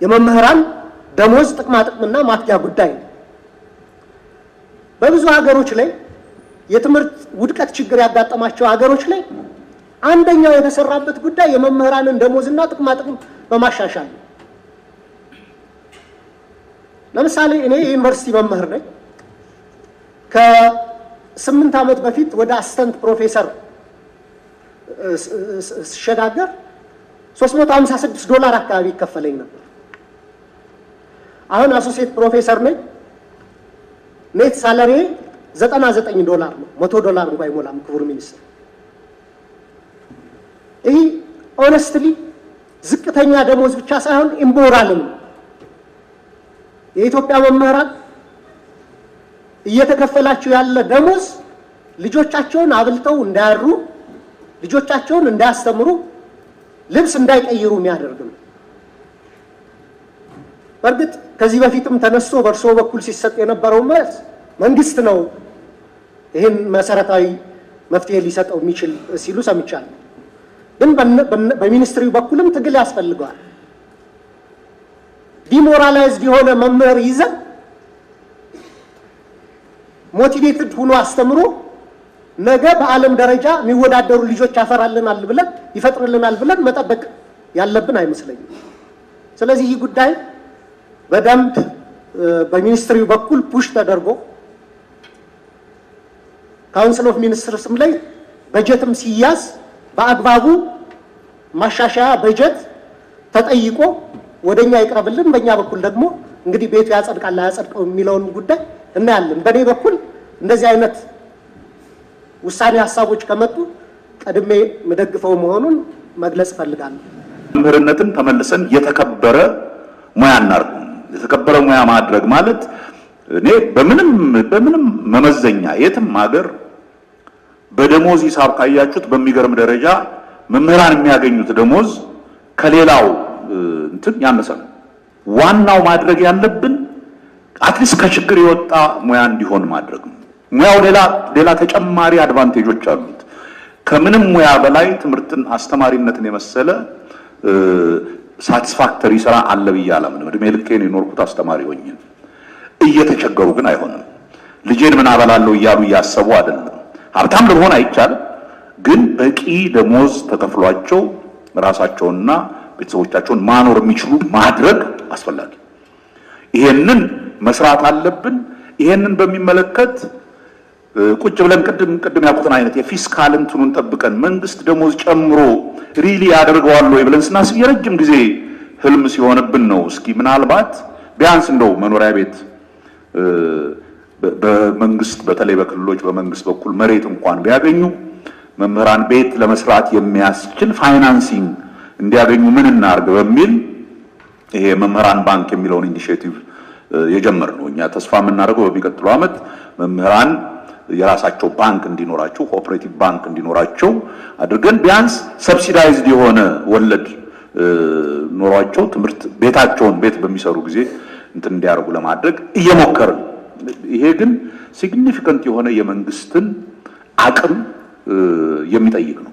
የመምህራን ደሞዝ ጥቅማጥቅምና ማፍያ ጉዳይ ነው። በብዙ ሀገሮች ላይ የትምህርት ውድቀት ችግር ያጋጠማቸው ሀገሮች ላይ አንደኛው የተሰራበት ጉዳይ የመምህራንን ደሞዝና ጥቅማጥቅም በማሻሻል ነው። ለምሳሌ እኔ የዩኒቨርሲቲ መምህር ነኝ። ከ8 ዓመት በፊት ወደ አሲስታንት ፕሮፌሰር ሲሸጋገር $356 አካባቢ ይከፈለኝ ነበር። አሁን አሶሲየት ፕሮፌሰር ነኝ። ኔት ሳላሪ $99 ነው። $100 እንኳን አይሞላም። ክቡር ሚኒስትር፣ ይህ ኦነስትሊ ዝቅተኛ ደሞዝ ብቻ ሳይሆን ኢምቦራልም ነው። የኢትዮጵያ መምህራን እየተከፈላቸው ያለ ደሞዝ ልጆቻቸውን አብልተው እንዳያሩ፣ ልጆቻቸውን እንዳያስተምሩ፣ ልብስ እንዳይቀይሩ የሚያደርግ ነው። በእርግጥ ከዚህ በፊትም ተነስቶ በእርሶ በኩል ሲሰጥ የነበረው መልስ መንግስት ነው ይህን መሰረታዊ መፍትሄ ሊሰጠው የሚችል ሲሉ ሰምቻለሁ። ግን በሚኒስትሪው በኩልም ትግል ያስፈልገዋል። ዲሞራላይዝድ የሆነ መምህር ይዘን ሞቲቬትድ ሆኖ አስተምሮ ነገ በዓለም ደረጃ የሚወዳደሩ ልጆች ይፈጥርልናል ብለን መጠበቅ ያለብን አይመስለኝም። ስለዚህ ይህ ጉዳይ በደንብ በሚኒስትሪው በኩል ፑሽ ተደርጎ ካውንስል ኦፍ ሚኒስትርስም ላይ በጀትም ሲያዝ በአግባቡ ማሻሻያ በጀት ተጠይቆ ወደኛ ይቀርብልን። በእኛ በኩል ደግሞ እንግዲህ ቤቱ ያጸድቃል አያጸድቀው የሚለውን ጉዳይ እናያለን። በኔ በኩል እንደዚህ አይነት ውሳኔ ሀሳቦች ከመጡ ቀድሜ መደግፈው መሆኑን መግለጽ ፈልጋለሁ። መምህርነትን ተመልሰን የተከበረ ሙያ እናርግ። የተከበረ ሙያ ማድረግ ማለት እኔ በምንም መመዘኛ የትም ሀገር በደሞዝ ሂሳብ ካያችሁት በሚገርም ደረጃ መምህራን የሚያገኙት ደሞዝ ከሌላው እንትን ያነሰ ነው። ዋናው ማድረግ ያለብን አትሊስት ከችግር የወጣ ሙያ እንዲሆን ማድረግ ነው። ሙያው ሌላ ተጨማሪ አድቫንቴጆች አሉት። ከምንም ሙያ በላይ ትምህርትን አስተማሪነትን የመሰለ ሳቲስፋክተሪ ስራ አለ ብዬ አላምንም። እድሜ ልኬን የኖርኩት አስተማሪ ሆኜ እየተቸገሩ ግን አይሆንም። ልጄን ምን አበላለሁ እያሉ እያሰቡ አይደለም። ሀብታም ለመሆን አይቻልም፣ ግን በቂ ደሞዝ ተከፍሏቸው ራሳቸውንና ቤተሰቦቻቸውን ማኖር የሚችሉ ማድረግ አስፈላጊ። ይሄንን መስራት አለብን። ይሄንን በሚመለከት ቁጭ ብለን ቅድም ያልኩትን አይነት የፊስካል እንትኑን ጠብቀን መንግስት ደሞዝ ጨምሮ ሪሊ ያደርገዋል ወይ ብለን ስናስብ የረጅም ጊዜ ህልም ሲሆንብን ነው። እስኪ ምናልባት ቢያንስ እንደው መኖሪያ ቤት በመንግስት በተለይ በክልሎች በመንግስት በኩል መሬት እንኳን ቢያገኙ መምህራን ቤት ለመስራት የሚያስችል ፋይናንሲንግ እንዲያገኙ ምን እናርግ በሚል ይሄ መምህራን ባንክ የሚለውን ኢኒሺዬቲቭ የጀመርነው። እኛ ተስፋ የምናደርገው በሚቀጥለው ዓመት መምህራን የራሳቸው ባንክ እንዲኖራቸው ኮኦፐሬቲቭ ባንክ እንዲኖራቸው አድርገን ቢያንስ ሰብሲዳይዝድ የሆነ ወለድ ኖሯቸው ትምህርት ቤታቸውን ቤት በሚሰሩ ጊዜ እንትን እንዲያደርጉ ለማድረግ እየሞከርን። ይሄ ግን ሲግኒፊካንት የሆነ የመንግስትን አቅም የሚጠይቅ ነው።